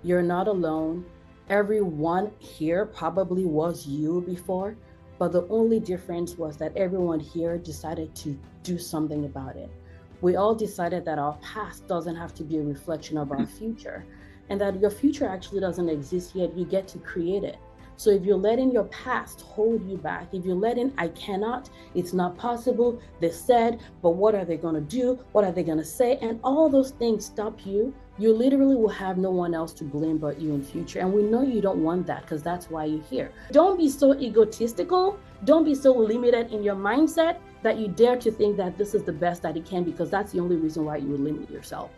You're not alone. Everyone here probably was you before, but the only difference was that everyone here decided to do something about it. We all decided that our past doesn't have to be a reflection of our future, and that your future actually doesn't exist yet. You get to create it. So if you're letting your past hold you back, if you're letting I cannot, it's not possible, they said, but what are they going to do? What are they going to say? And all those things stop you. You literally will have no one else to blame but you in future. And we know you don't want that because that's why you're here. Don't be so egotistical. Don't be so limited in your mindset that you dare to think that this is the best that it can, because that's the only reason why you would limit yourself.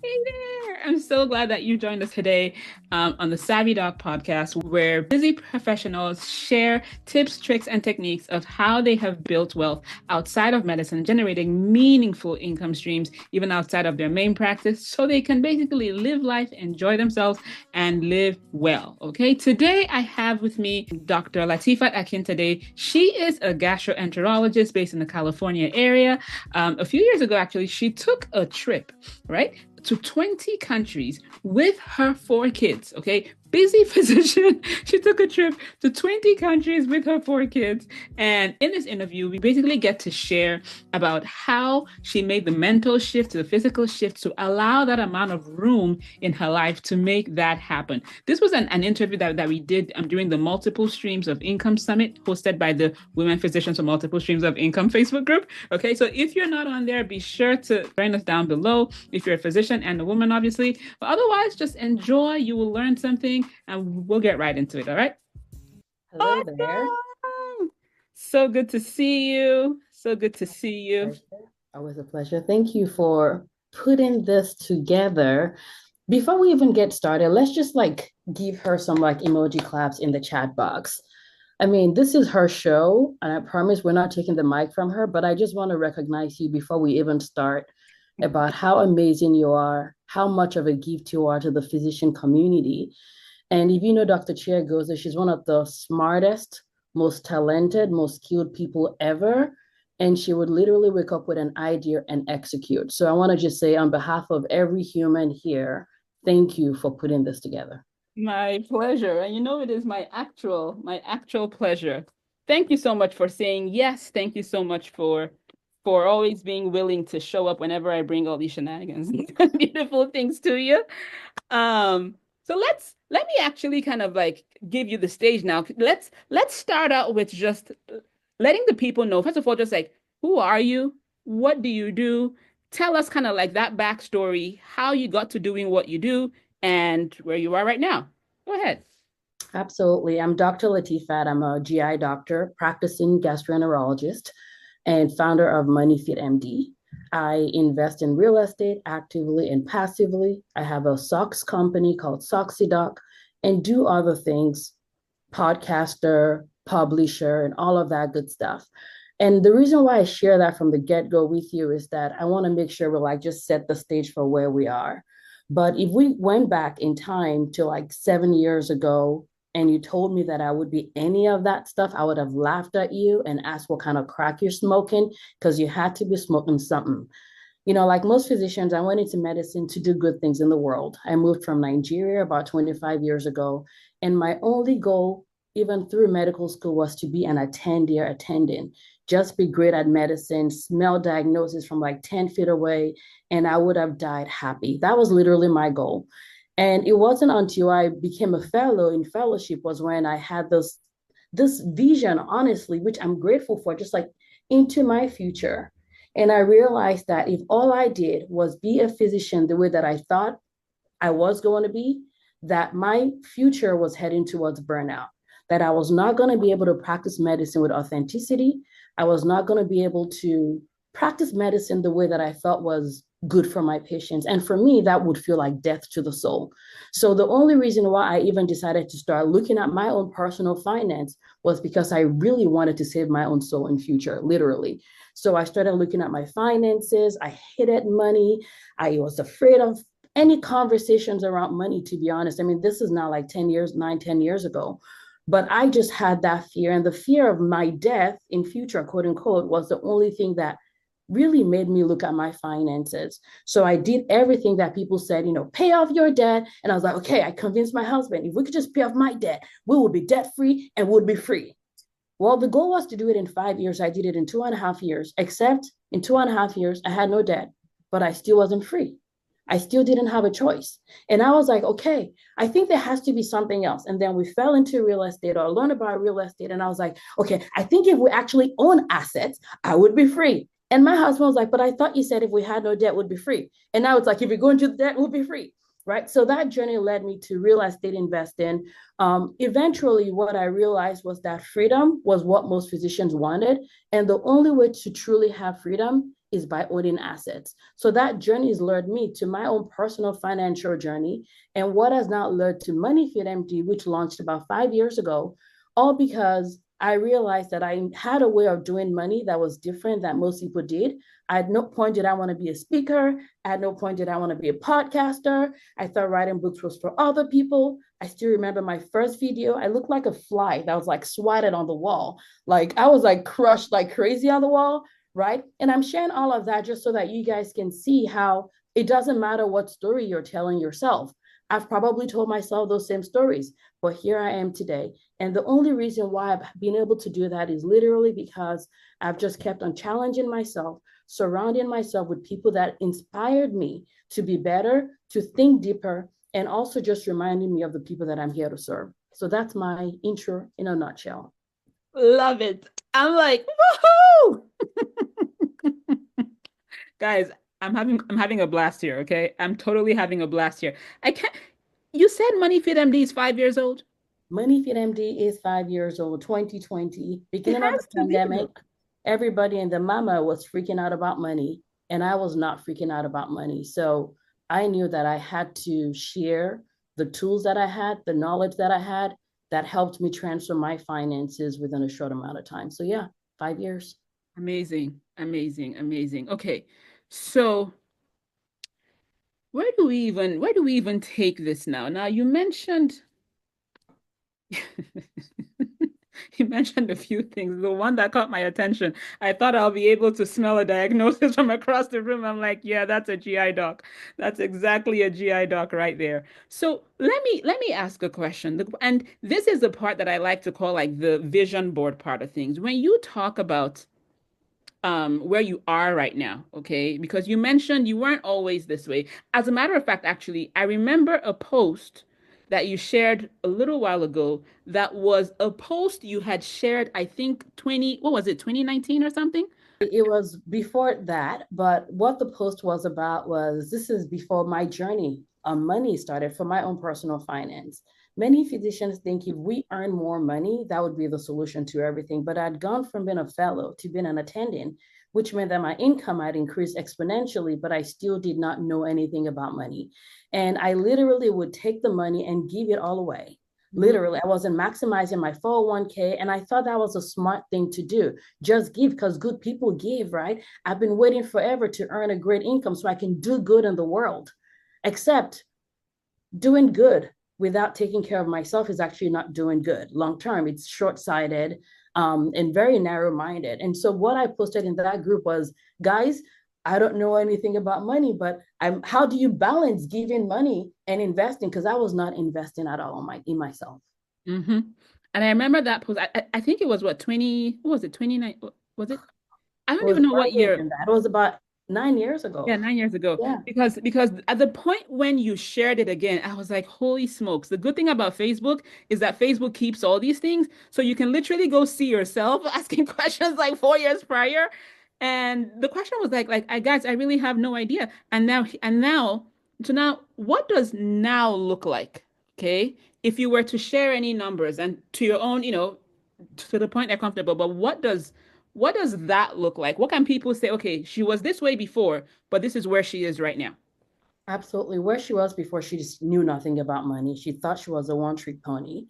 Hey there! I'm so glad that you joined us today on the Savvy Doc podcast, where busy professionals share tips, tricks, and techniques of how they have built wealth outside of medicine, generating meaningful income streams even outside of their main practice, so they can basically live life, enjoy themselves, and live well. Okay, today I have with me Dr. Latifat Akintade. She is a gastroenterologist based in the California area. A few years ago, actually, she took a trip, right, to 20 countries with her 4 kids, okay? Busy physician. She took a trip to 20 countries with her 4 kids. And in this interview, we basically get to share about how she made the mental shift to the physical shift to allow that amount of room in her life to make that happen. This was an interview that we did during the Multiple Streams of Income Summit hosted by the Women Physicians for Multiple Streams of Income Facebook group. Okay, so if you're not on there, be sure to join us down below if you're a physician and a woman, obviously. But otherwise, just enjoy. You will learn something and we'll get right into it. All right. Hello there. Awesome. So good to see you. So good to see you. Pleasure. Always a pleasure. Thank you for putting this together. Before we even get started, let's just like give her some like emoji claps in the chat box. I mean, this is her show, and I promise we're not taking the mic from her, but I just want to recognize you before we even start about how amazing you are, how much of a gift you are to the physician community. And if you know Dr. Chair Goza, she's one of the smartest, most talented, most skilled people ever. And she would literally wake up with an idea and execute. So I want to just say, on behalf of every human here, thank you for putting this together. My pleasure. And you know, it is my actual pleasure. Thank you so much for saying yes. Thank you so much for always being willing to show up whenever I bring all these shenanigans and beautiful things to you. So let me actually kind of like give you the stage now. Let's start out with just letting the people know, first of all, just like, who are you? What do you do? Tell us kind of like that backstory, how you got to doing what you do and where you are right now. Go ahead. Absolutely. I'm Dr. Latifat. I'm a GI doctor, practicing gastroenterologist, and founder of MoneyFit MD. I invest in real estate actively and passively. I have a socks company called Scarcity and do other things, podcaster, publisher, and all of that good stuff. And the reason why I share that from the get-go with you is that I want to make sure we like just set the stage for where we are. But if we went back in time to like 7 years ago and you told me that I would be any of that stuff, I would have laughed at you and asked what kind of crack you're smoking, because you had to be smoking something. You know, like most physicians, I went into medicine to do good things in the world. I moved from Nigeria about 25 years ago, and my only goal, even through medical school, was to be an attending, just be great at medicine, smell diagnosis from like 10 feet away, and I would have died happy. That was literally my goal. And it wasn't until I became a fellow in fellowship was when I had this vision, honestly, which I'm grateful for, just like into my future. And I realized that if all I did was be a physician the way that I thought I was going to be, that my future was heading towards burnout, that I was not going to be able to practice medicine with authenticity. I was not going to be able to practice medicine the way that I felt was good for my patients. And for me, that would feel like death to the soul. So the only reason why I even decided to start looking at my own personal finance was because I really wanted to save my own soul in future, literally. So I started looking at my finances. I hated money. I was afraid of any conversations around money, to be honest. I mean, this is now like 10 years, 9, 10 years ago. But I just had that fear. And the fear of my death in future, quote unquote, was the only thing that really made me look at my finances. So I did everything that people said, pay off your debt. And I was like, okay, I convinced my husband, if we could just pay off my debt, we would be debt free and would be free. Well, the goal was to do it in 5 years. I did it in 2.5 years, except in 2.5 years, I had no debt, but I still wasn't free. I still didn't have a choice. And I was like, okay, I think there has to be something else. And then we fell into real estate or learned about real estate. And I was like, okay, I think if we actually own assets, I would be free. And my husband was like, but I thought you said if we had no debt, we'd be free. And now it's like, if we go into the debt, we'll be free. Right. So that journey led me to real estate investing. Eventually, what I realized was that freedom was what most physicians wanted. And the only way to truly have freedom is by owning assets. So that journey has led me to my own personal financial journey and what has now led to MoneyFit MD, which launched about 5 years ago, all because I realized that I had a way of doing money that was different than most people did. At no point did I want to be a speaker. At no point did I want to be a podcaster. I thought writing books was for other people. I still remember my first video. I looked like a fly that was like swatted on the wall. Like I was like crushed like crazy on the wall, right? And I'm sharing all of that just so that you guys can see how it doesn't matter what story you're telling yourself. I've probably told myself those same stories, but here I am today. And the only reason why I've been able to do that is literally because I've just kept on challenging myself, surrounding myself with people that inspired me to be better, to think deeper, and also just reminding me of the people that I'm here to serve. So that's my intro in a nutshell. Love it. I'm like, woohoo! Guys, I'm having a blast here, okay? I'm totally having a blast here. I can't You said MoneyFit MD is 5 years old? MoneyFit MD is 5 years old, 2020, It beginning of the has to be. pandemic. Everybody and the mama was freaking out about money, and I was not freaking out about money. So I knew that I had to share the tools that I had, the knowledge that I had that helped me transfer my finances within a short amount of time. So yeah, 5 years. Amazing, amazing, amazing. Okay. So where do we even take this now? Now you mentioned you mentioned a few things. The one that caught my attention, I thought I'll be able to smell a diagnosis from across the room. I'm like, yeah, that's a GI doc. That's exactly a GI doc right there. So let me ask a question. And this is the part that I like to call like the vision board part of things. When you talk about where you are right now, okay? Because you mentioned you weren't always this way. As a matter of fact, actually, I remember a post that you shared a little while ago that was a post you had shared, I think 20, what was it, 2019 or something? It was before that, but what the post was about was this is before my journey on money started for my own personal finance. Many physicians think if we earn more money, that would be the solution to everything. But I'd gone from being a fellow to being an attendant, which meant that my income had increased exponentially, but I still did not know anything about money. And I literally would take the money and give it all away. Mhm. Literally, I wasn't maximizing my 401k, and I thought that was a smart thing to do. Just give because good people give, right? I've been waiting forever to earn a great income so I can do good in the world. Except doing good without taking care of myself is actually not doing good long term. It's short sighted and very narrow minded. And so, what I posted in that group was, guys, I don't know anything about money, but how do you balance giving money and investing? Because I was not investing at all in myself. Mm-hmm. And I remember that post. I think it was what, 20, what was it, 29? Was it? I It don't was even know what earlier year. than that. It was about 9 years ago. Yeah, 9 years ago. Yeah, Because at the point when you shared it again, I was like, holy smokes. The good thing about Facebook is that Facebook keeps all these things. So you can literally go see yourself asking questions like 4 years prior. And the question was like, I guys, I really have no idea. So now, what does now look like? Okay. If you were to share any numbers and to your own, to the point they're comfortable, but what does that look like? What can people say, okay, she was this way before, but this is where she is right now? absolutely. Where she was before, she just knew nothing about money. She thought she was a one-trick pony.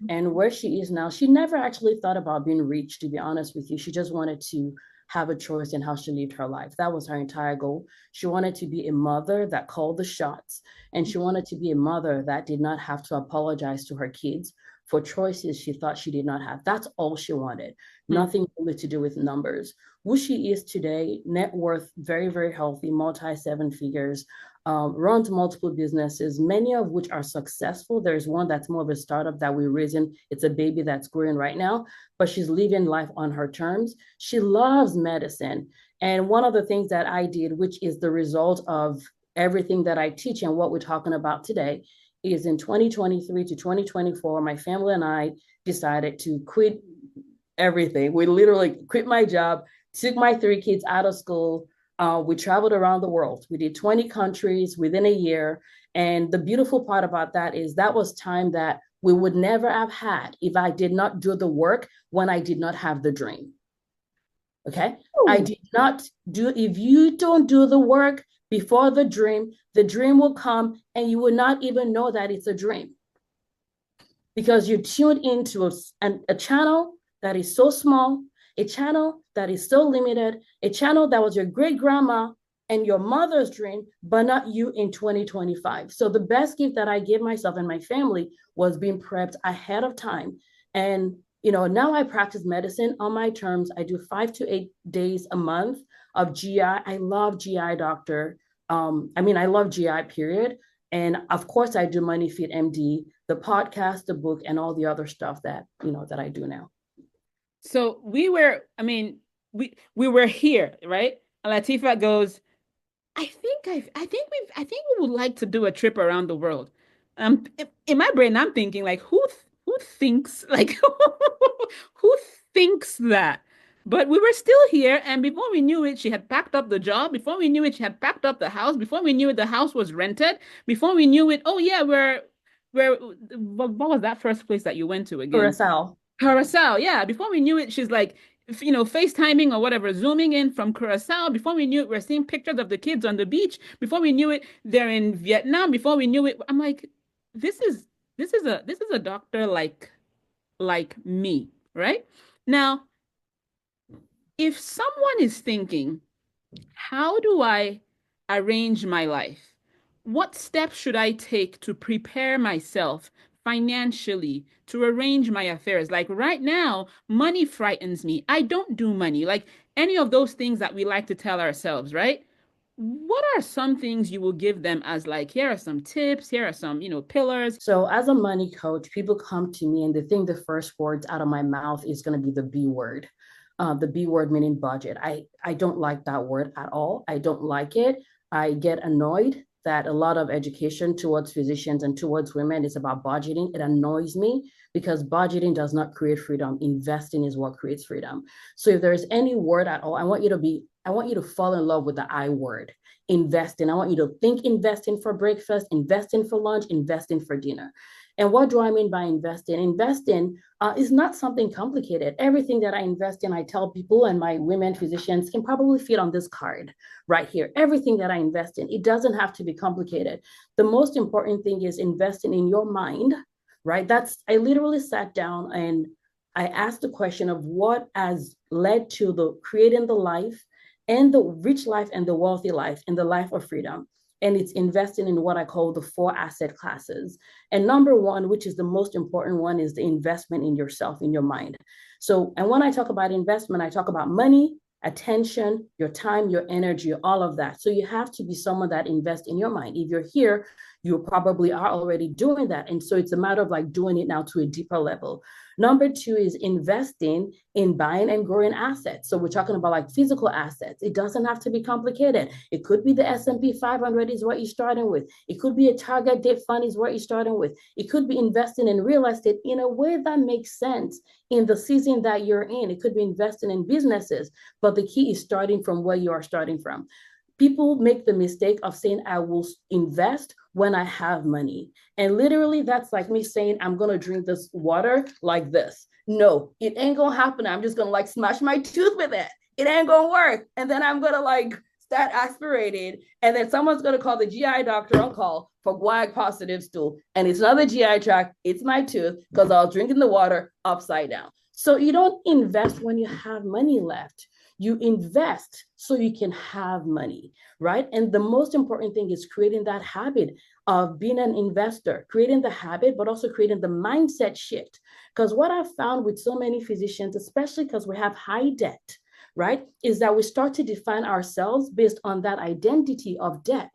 And where she is now, she never actually thought about being rich, to be honest with you. She just wanted to have a choice in how she lived her life. That was her entire goal. She wanted to be a mother that called the shots, and she wanted to be a mother that did not have to apologize to her kids for choices she thought she did not have. That's all she wanted. Nothing really to do with numbers. Who she is today, net worth, very, very healthy, multi seven figures, runs multiple businesses, many of which are successful. There's one that's more of a startup that we're raising. It's a baby that's growing right now, but she's living life on her terms. She loves medicine. And one of the things that I did, which is the result of everything that I teach and what we're talking about today, is in 2023 to 2024, my family and I decided to quit everything. We literally quit my job, took my 3 kids out of school. We traveled around the world. We did 20 countries within a year. And the beautiful part about that is that was time that we would never have had if I did not do the work when I did not have the dream. Okay. Ooh. I did not do, if you don't do the work before the dream will come and you will not even know that it's a dream because you're tuned into a channel that is so small, a channel that is so limited, a channel that was your great grandma and your mother's dream, but not you in 2025. So the best gift that I gave myself and my family was being prepped ahead of time. And now I practice medicine on my terms. I do 5 to 8 days a month of GI. I love GI doctor. I love GI period. And of course I do MoneyFit MD, the podcast, the book, and all the other stuff that I do now. So we were here, right? And Latifat goes, I think we would like to do a trip around the world. In my brain, I'm thinking like, who thinks like who thinks that? But we were still here, and before we knew it, she had packed up the job. Before we knew it, she had packed up the house. Before we knew it, the house was rented. Before we knew it, oh yeah, what was that first place that you went to again? Curacao, yeah. Before we knew it, she's like, FaceTiming or whatever, zooming in from Curacao. Before we knew it, we're seeing pictures of the kids on the beach. Before we knew it, they're in Vietnam. Before we knew it, I'm like, this is a doctor like me, right? Now, if someone is thinking, how do I arrange my life? What steps should I take to prepare myself financially to arrange my affairs? Like right now, money frightens me. I don't do money. Like any of those things that we like to tell ourselves, right? What are some things you will give them as like, here are some tips, here are some, pillars? So as a money coach, people come to me and they think the first words out of my mouth is going to be the B word. The B word meaning budget. I don't like that word at all. I don't like it. I get annoyed that a lot of education towards physicians and towards women is about budgeting. It annoys me because budgeting does not create freedom. Investing is what creates freedom. So if there's any word at all, I want you to fall in love with the I word, investing. I want you to think investing for breakfast, investing for lunch, investing for dinner. And what do I mean by investing? Investing is not something complicated. Everything that I invest in, I tell people, and my women physicians can probably fit on this card right here. Everything that I invest in, it doesn't have to be complicated. The most important thing is investing in your mind, right? I literally sat down and I asked the question of what has led to the creating the life and the rich life and the wealthy life and the life of freedom. And it's investing in what I call the 4 asset classes. And number one, which is the most important one, is the investment in yourself, in your mind. So, and when I talk about investment, I talk about money, attention, your time, your energy, all of that. So you have to be someone that invests in your mind. If you're here, you probably are already doing that. And so it's a matter of like doing it now to a deeper level. Number 2 is investing in buying and growing assets. So we're talking about like physical assets. It doesn't have to be complicated. It could be the S&P 500 is what you're starting with. It could be a target date fund is what you're starting with. It could be investing in real estate in a way that makes sense in the season that you're in. It could be investing in businesses, but the key is starting from where you are starting from. People make the mistake of saying, I will invest when I have money. And literally that's like me saying, I'm going to drink this water like this. No, it ain't going to happen. I'm just going to like smash my tooth with it. It ain't going to work. And then I'm going to like start aspirating. And then someone's going to call the GI doctor on call for guaiac positive stool. And it's not the GI tract. It's my tooth because I was drinking the water upside down. So you don't invest when you have money left. You invest so you can have money, right? And the most important thing is creating that habit of being an investor, creating the habit, but also creating the mindset shift. Because what I've found with so many physicians, especially because we have high debt, right, is that we start to define ourselves based on that identity of debt.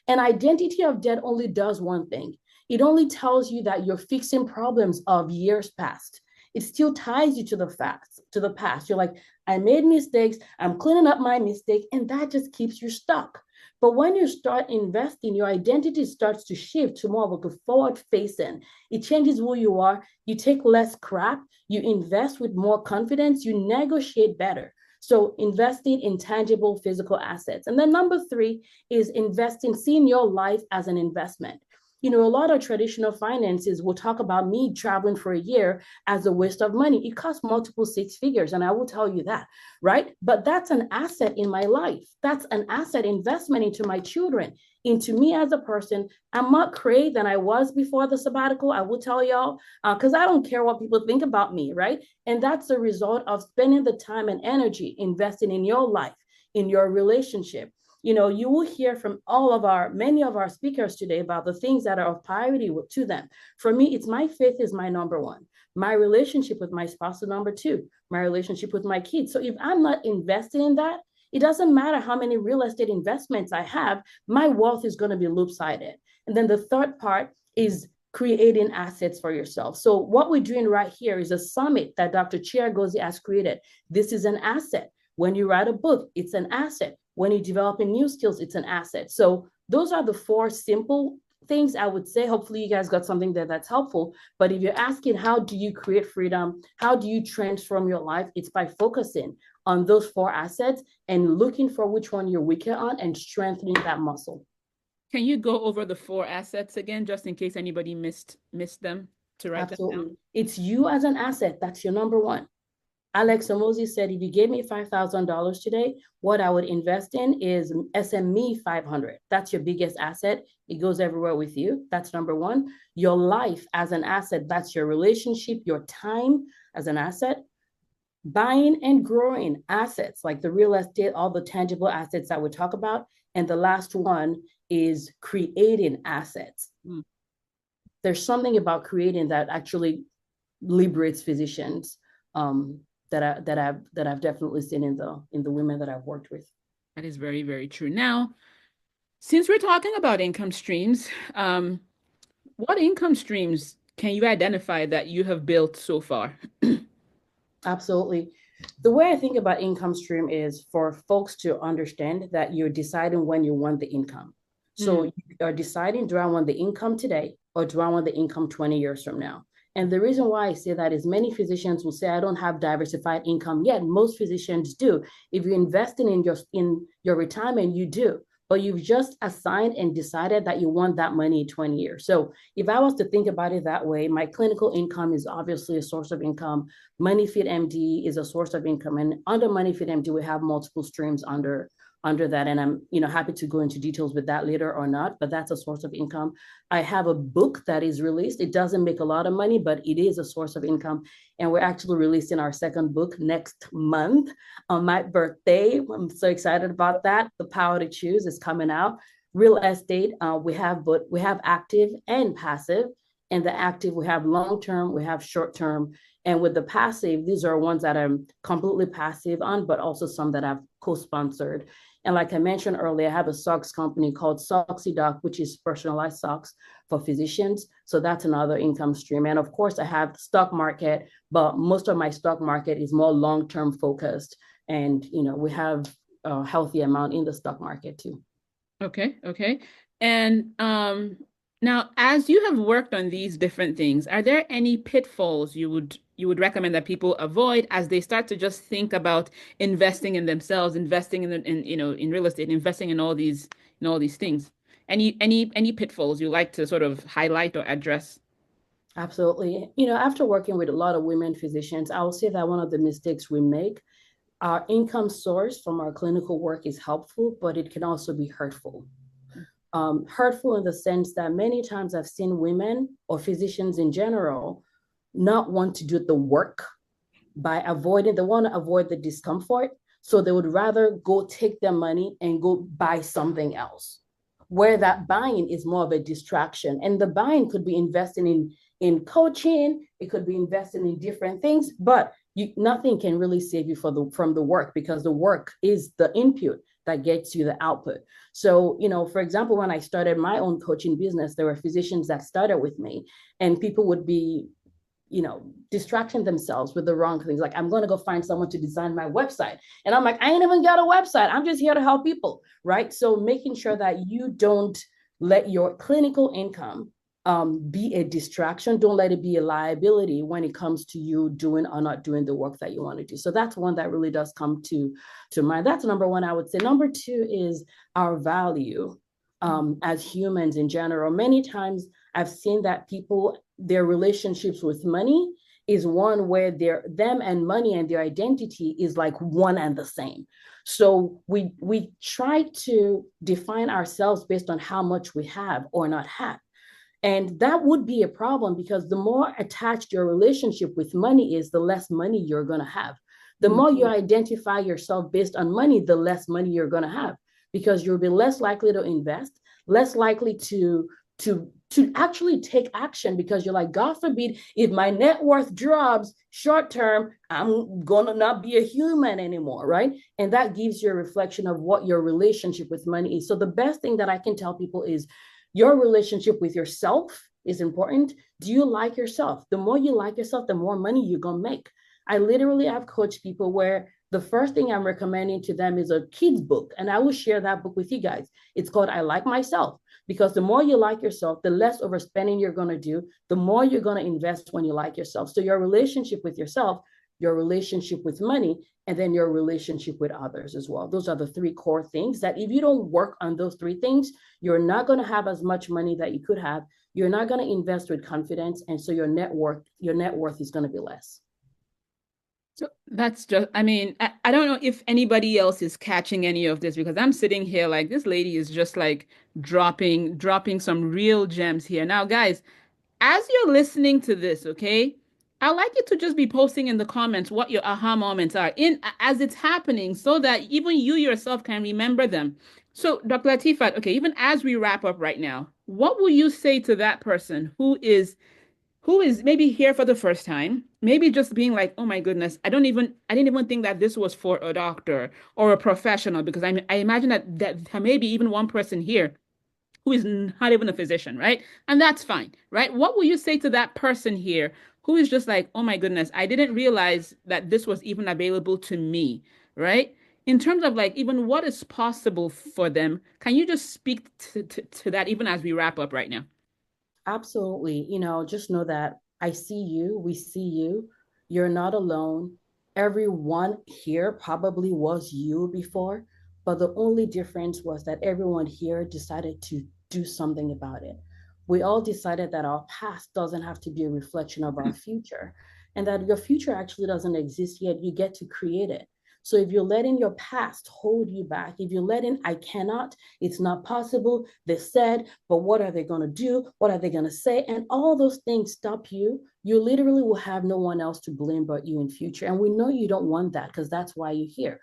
And identity of debt only does one thing. It only tells you that you're fixing problems of years past. It still ties you to the facts, to the past. You're like, I made mistakes, I'm cleaning up my mistake, and that just keeps you stuck. But when you start investing, your identity starts to shift to more of a forward facing. It changes who you are. You take less crap, you invest with more confidence, you negotiate better. So investing in tangible physical assets. And then number three is investing, seeing your life as an investment. You know, a lot of traditional finances will talk about me traveling for a year as a waste of money. It costs multiple six figures, and I will tell you that, right? But that's an asset in my life. That's an asset investment into my children, into me as a person. I'm not crazy than I was before the sabbatical. I will tell y'all, because I don't care what people think about me, right? And that's the result of spending the time and energy investing in your life, in your relationship. You know, you will hear from many of our speakers today about the things that are of priority to them. For me, it's my faith is my number one. My relationship with my spouse is number two. My relationship with my kids. So if I'm not investing in that, it doesn't matter how many real estate investments I have, my wealth is going to be loop-sided. And then the third part is creating assets for yourself. So what we're doing right here is a summit that Dr. Chiagozi has created. This is an asset. When you write a book, it's an asset. When you're developing new skills, it's an asset. So those are the four simple things I would say. Hopefully you guys got something that's helpful. But if you're asking, how do you create freedom? How do you transform your life? It's by focusing on those four assets and looking for which one you're weaker on and strengthening that muscle. Can you go over the four assets again, just in case anybody missed them to write Absolutely. them down? It's you as an asset. That's your number one. Alex Omozi said, if you gave me $5,000 today, what I would invest in is SME 500. That's your biggest asset. It goes everywhere with you. That's number one. Your life as an asset. That's your relationship, your time as an asset. Buying and growing assets like the real estate, all the tangible assets that we talk about. And the last one is creating assets. There's something about creating that actually liberates physicians. That I've definitely seen in the women that I've worked with. That is very, very true. Now, since we're talking about income streams, what income streams can you identify that you have built so far? Absolutely. The way I think about income stream is for folks to understand that you're deciding when you want the income. So you are deciding, do I want the income today or do I want the income 20 years from now? And the reason why I say that is many physicians will say, I don't have diversified income yet. Most physicians do. If you're investing in your retirement, you do. But you've just assigned and decided that you want that money in 20 years. So if I was to think about it that way, my clinical income is obviously a source of income. MoneyFit MD is a source of income. And under MoneyFit MD, we have multiple streams under that. And I'm happy to go into details with that later or not, but that's a source of income. I have a book that is released. It doesn't make a lot of money, but it is a source of income. And we're actually releasing our second book next month on my birthday. I'm so excited about that. The Power to Choose is coming out. Real estate, we have active and passive. And the active, we have long-term, we have short-term. And with the passive, these are ones that I'm completely passive on, but also some that I've co-sponsored. And like I mentioned earlier, I have a socks company called Scarcity, which is personalized socks for physicians. So that's another income stream. And of course, I have the stock market, but most of my stock market is more long-term focused. And, we have a healthy amount in the stock market too. Okay. And now, as you have worked on these different things, are there any pitfalls you would recommend that people avoid as they start to just think about investing in themselves, investing in real estate, investing in all these things? Any pitfalls you like to sort of highlight or address? Absolutely. After working with a lot of women physicians, I will say that one of the mistakes we make, our income source from our clinical work is helpful, but it can also be hurtful. Hurtful in the sense that many times I've seen women or physicians in general not want to do the work they want to avoid the discomfort. So they would rather go take their money and go buy something else, where that buying is more of a distraction. And the buying could be investing in coaching, it could be investing in different things, but nothing can really save you from the work, because the work is the input that gets you the output. So, for example, when I started my own coaching business, there were physicians that started with me, and people would be distracting themselves with the wrong things. Like, I'm going to go find someone to design my website. And I'm like, I ain't even got a website. I'm just here to help people, right? So making sure that you don't let your clinical income be a distraction. Don't let it be a liability when it comes to you doing or not doing the work that you want to do. So that's one that really does come to mind. That's number one, I would say. Number two is our value as humans in general. Many times I've seen that people, their relationships with money is one where them and money and their identity is like one and the same. So we try to define ourselves based on how much we have or not have. And that would be a problem, because the more attached your relationship with money is, the less money you're going to have. The more you identify yourself based on money, the less money you're going to have, because you'll be less likely to invest, less likely to actually take action, because you're like, God forbid, if my net worth drops short term, I'm gonna not be a human anymore, right? And that gives you a reflection of what your relationship with money is. So the best thing that I can tell people is, your relationship with yourself is important. Do you like yourself? The more you like yourself, the more money you're gonna make. I literally have coached people where the first thing I'm recommending to them is a kid's book, and I will share that book with you guys. It's called I Like Myself. Because the more you like yourself, the less overspending you're going to do, the more you're going to invest when you like yourself. So your relationship with yourself, your relationship with money, and then your relationship with others as well. Those are the three core things that if you don't work on those three things, you're not going to have as much money that you could have. You're not going to invest with confidence. And so your net worth is going to be less. So that's just, I mean, I don't know if anybody else is catching any of this, because I'm sitting here like this lady is just like dropping some real gems here. Now, guys, as you're listening to this, okay, I'd like you to just be posting in the comments what your aha moments are in as it's happening, so that even you yourself can remember them. So, Dr. Latifat, okay, even as we wrap up right now, what will you say to that person who is maybe here for the first time, maybe just being like, oh my goodness, I didn't even think that this was for a doctor or a professional, because I imagine that there may be even one person here who is not even a physician, right? And that's fine, right? What will you say to that person here who is just like, oh my goodness, I didn't realize that this was even available to me, right? In terms of like even what is possible for them, can you just speak to that even as we wrap up right now? Absolutely. Just know that I see you, we see you. You're not alone. Everyone here probably was you before, but the only difference was that everyone here decided to do something about it. We all decided that our past doesn't have to be a reflection of our future, and that your future actually doesn't exist yet. You get to create it. So if you're letting your past hold you back, if you're letting I cannot, it's not possible, they said, but what are they going to do? What are they going to say? And all those things stop you. You literally will have no one else to blame but you in future. And we know you don't want that, because that's why you're here.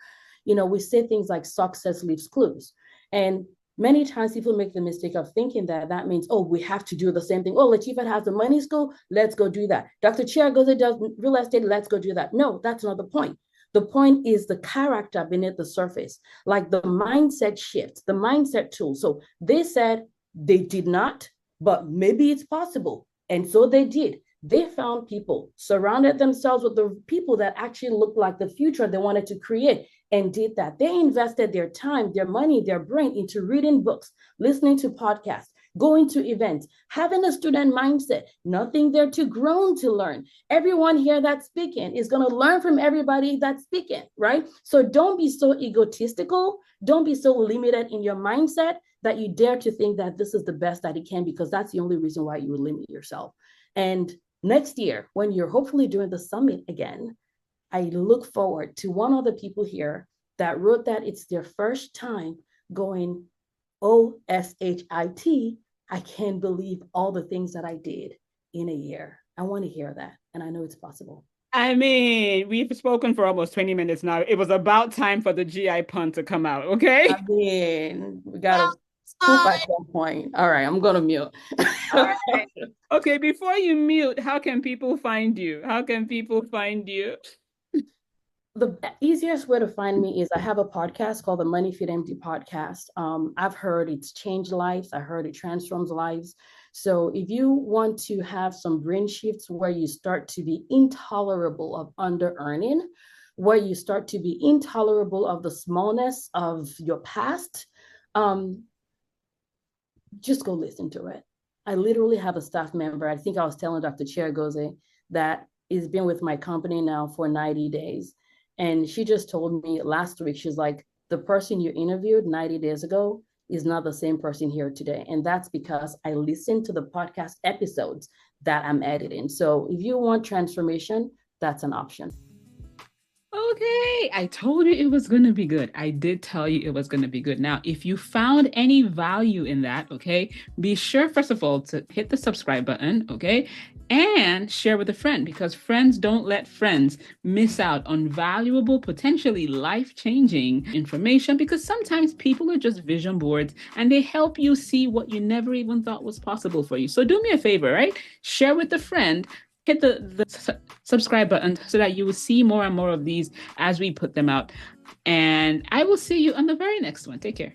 We say things like success leaves clues. And many times people make the mistake of thinking that that means, oh, we have to do the same thing. Oh, Latifat has the money school, let's go do that. Dr. Chia goes and does real estate, let's go do that. No, that's not the point. The point is the character beneath the surface, like the mindset shift, the mindset tool. So they said they did not, but maybe it's possible. And so they did. They found people, surrounded themselves with the people that actually looked like the future they wanted to create, and did that. They invested their time, their money, their brain into reading books, listening to podcasts, going to events, having a student mindset, nothing there too grown to learn. Everyone here that's speaking is going to learn from everybody that's speaking, right? So don't be so egotistical. Don't be so limited in your mindset that you dare to think that this is the best that it can, because that's the only reason why you would limit yourself. And next year, when you're hopefully doing the summit again, I look forward to one of the people here that wrote that it's their first time going, OSHIT, I can't believe all the things that I did in a year. I want to hear that. And I know it's possible. I mean, we've spoken for almost 20 minutes now. It was about time for the GI pun to come out, I okay? mean, we gotta scoop at some point. All right, I'm gonna mute. All right. Okay, before you mute, how can people find you? How can people find you? The easiest way to find me is I have a podcast called the MoneyFit MD podcast. I've heard it's changed lives. I heard it transforms lives. So if you want to have some brain shifts where you start to be intolerable of under earning, where you start to be intolerable of the smallness of your past, um, just go listen to it. I literally have a staff member. I think I was telling Dr. Chiagoze that has been with my company now for 90 days. And she just told me last week, she's like, the person you interviewed 90 days ago is not the same person here today. And that's because I listened to the podcast episodes that I'm editing. So if you want transformation, that's an option. Okay, I told you it was going to be good. I did tell you it was going to be good. Now, if you found any value in that, okay, be sure, first of all, to hit the subscribe button, okay, and share with a friend because friends don't let friends miss out on valuable, potentially life-changing information because sometimes people are just vision boards and they help you see what you never even thought was possible for you. So do me a favor, right? Share with a friend, hit the subscribe button so that you will see more and more of these as we put them out. And I will see you on the very next one. Take care.